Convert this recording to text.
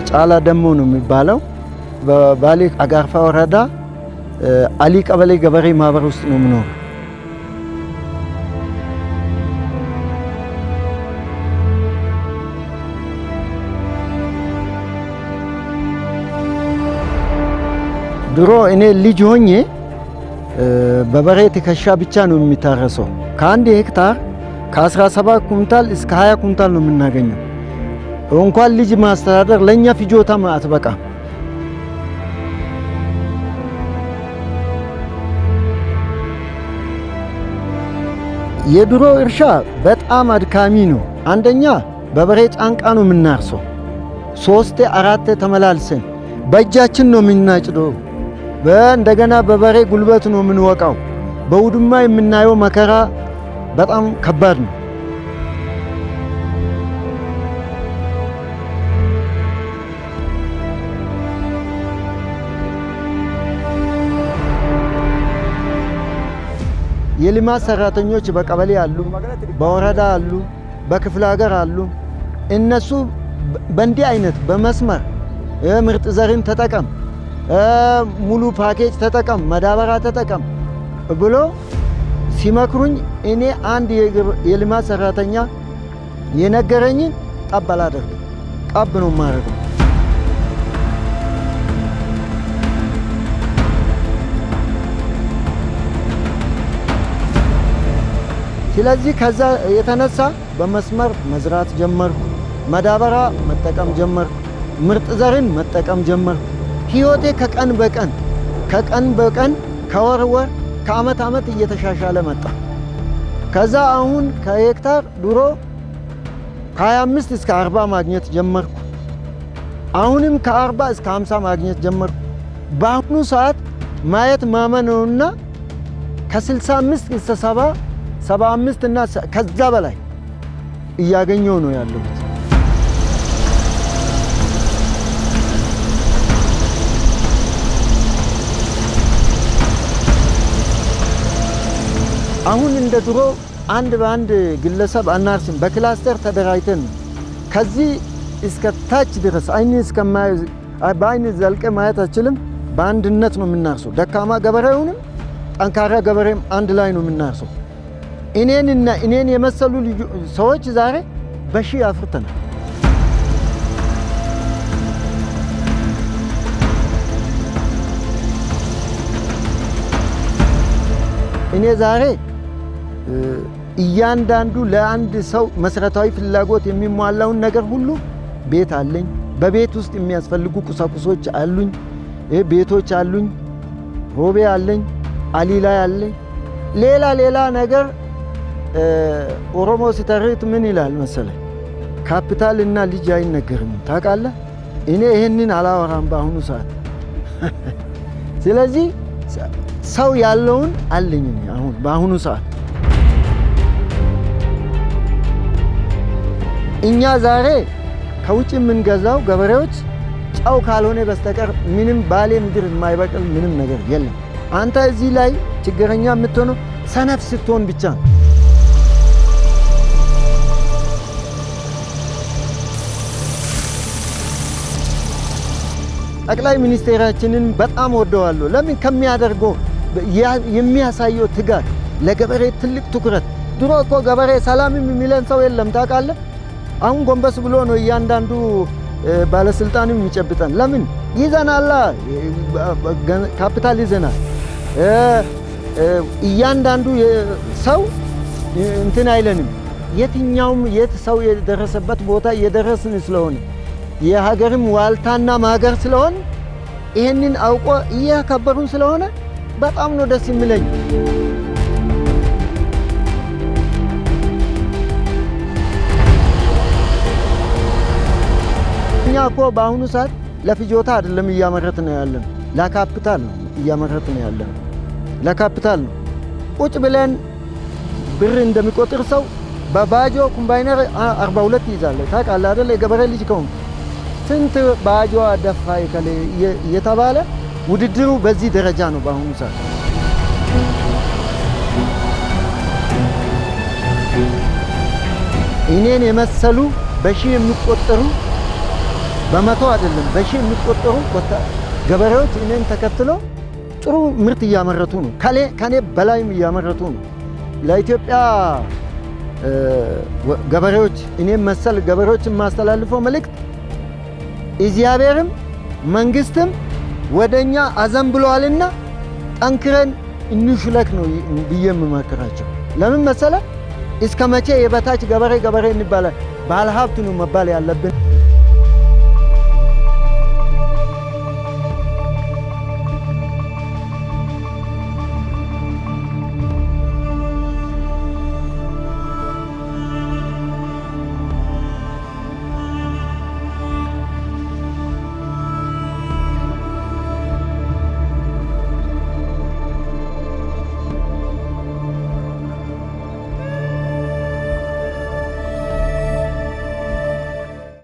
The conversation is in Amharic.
ጫላ ደሞ ነው የሚባለው። በባሌ አጋርፋ ወረዳ አሊ ቀበሌ ገበሬ ማህበር ውስጥ ነው የምኖረው። ድሮ እኔ ልጅ ሆኜ በበሬ ትከሻ ብቻ ነው የሚታረሰው። ከአንድ ሄክታር ከ17 ኩንታል እስከ 20 ኩንታል ነው የምናገኘው። እንኳን ልጅ ማስተዳደር ለኛ ፍጆታም አትበቃም። የድሮ እርሻ በጣም አድካሚ ነው። አንደኛ በበሬ ጫንቃ ነው የምናርሰው። 3 4 ተመላልሰን በእጃችን ነው የምናጭደው። እንደገና በበሬ ጉልበት ነው የምንወቃው። በውድማ የምናየው መከራ በጣም ከባድ ነው። የልማት ሰራተኞች በቀበሌ አሉ፣ በወረዳ አሉ፣ በክፍለ ሀገር አሉ። እነሱ በእንዲህ አይነት በመስመር ምርጥ ዘርን ተጠቀም፣ ሙሉ ፓኬጅ ተጠቀም፣ መዳበሪያ ተጠቀም ብሎ ሲመክሩኝ እኔ አንድ የልማት ሰራተኛ የነገረኝን ጠብ አላደርግም። ቀብ ነው የማደርገው። ስለዚህ ከዛ የተነሳ በመስመር መዝራት ጀመርኩ። መዳበሪያ መጠቀም ጀመርኩ። ምርጥ ዘርን መጠቀም ጀመርኩ። ህይወቴ ከቀን በቀን ከወር ወር ከአመት አመት እየተሻሻለ መጣ። ከዛ አሁን ከሄክታር ድሮ ከ25 እስከ 40 ማግኘት ጀመርኩ። አሁንም ከ40 እስከ 50 ማግኘት ጀመርኩ። በአሁኑ ሰዓት ማየት ማመን ነውና ከ65 እስከ 70 75 እና ከዛ በላይ እያገኘው ነው ያለሁት። አሁን እንደ ድሮ አንድ በአንድ ግለሰብ አናርስም። በክላስተር ተደራጅተን ከዚህ እስከ ታች ድረስ በአይን ዘልቀ ማየት አችልም። በአንድነት ነው የምናርሰው። ደካማ ገበሬውንም ጠንካራ ገበሬም አንድ ላይ ነው የምናርሰው። እኔን የመሰሉ ሰዎች ዛሬ በሺህ አፍርተናል። እኔ ዛሬ እያንዳንዱ ለአንድ ሰው መሰረታዊ ፍላጎት የሚሟላውን ነገር ሁሉ ቤት አለኝ። በቤት ውስጥ የሚያስፈልጉ ቁሳቁሶች አሉኝ። ቤቶች አሉኝ። ሮቤ አለኝ። አሊላ አለኝ። ሌላ ነገር ኦሮሞ ሲተርት ምን ይላል መሰለህ? ካፒታል እና ልጅ አይነገርም። ታውቃለህ? እኔ ይሄንን አላወራም በአሁኑ ሰዓት። ስለዚህ ሰው ያለውን አለኝ አሁን በአሁኑ ሰዓት። እኛ ዛሬ ከውጭ የምንገዛው ገበሬዎች ጨው ካልሆነ በስተቀር ምንም ባሌ ምድር የማይበቅል ምንም ነገር የለም። አንተ እዚህ ላይ ችግረኛ የምትሆነው ሰነፍ ስትሆን ብቻ ነው። ጠቅላይ ሚኒስቴራችንን በጣም ወደዋለሁ። ለምን ከሚያደርገው የሚያሳየው ትጋት፣ ለገበሬ ትልቅ ትኩረት። ድሮ እኮ ገበሬ ሰላምም የሚለን ሰው የለም ታውቃለህ። አሁን ጎንበስ ብሎ ነው እያንዳንዱ ባለስልጣንም የሚጨብጠን። ለምን ይዘናላ፣ ካፒታል ይዘናል። እያንዳንዱ ሰው እንትን አይለንም። የትኛውም የት ሰው የደረሰበት ቦታ እየደረስን ስለሆነ የሀገርም ዋልታና ማገር ስለሆነ ይህንን አውቆ እያከበሩን ስለሆነ በጣም ነው ደስ የሚለኝ። እኛ እኮ በአሁኑ ሰዓት ለፍጆታ አይደለም እያመረትን ያለን፣ ለካፒታል ነው እያመረትን ያለን። ለካፒታል ነው። ቁጭ ብለን ብር እንደሚቆጥር ሰው በባጆ ኮምባይነር 42 ይዛለህ። ታውቃለህ አይደል? የገበሬ ልጅ ከሆንክ ስንት ባጆ አደፋ ይከለ እየተባለ ውድድሩ በዚህ ደረጃ ነው በአሁኑ ሰዓት። እኔን የመሰሉ በሺህ የሚቆጠሩ በመቶ አይደለም በሺህ የሚቆጠሩ ገበሬዎች እኔን ተከትሎ ጥሩ ምርት እያመረቱ ነው። ከኔ በላይም እያመረቱ ነው። ለኢትዮጵያ ገበሬዎች እኔም መሰል ገበሬዎች የማስተላልፈው መልእክት እግዚአብሔርም መንግስትም ወደኛ አዘንብሏልና ጠንክረን እንሹለክ ነው ብዬ የምመክራቸው። ለምን መሰለ እስከ መቼ የበታች ገበሬ እንባላለን? ባለሀብት ነው መባል ያለብን።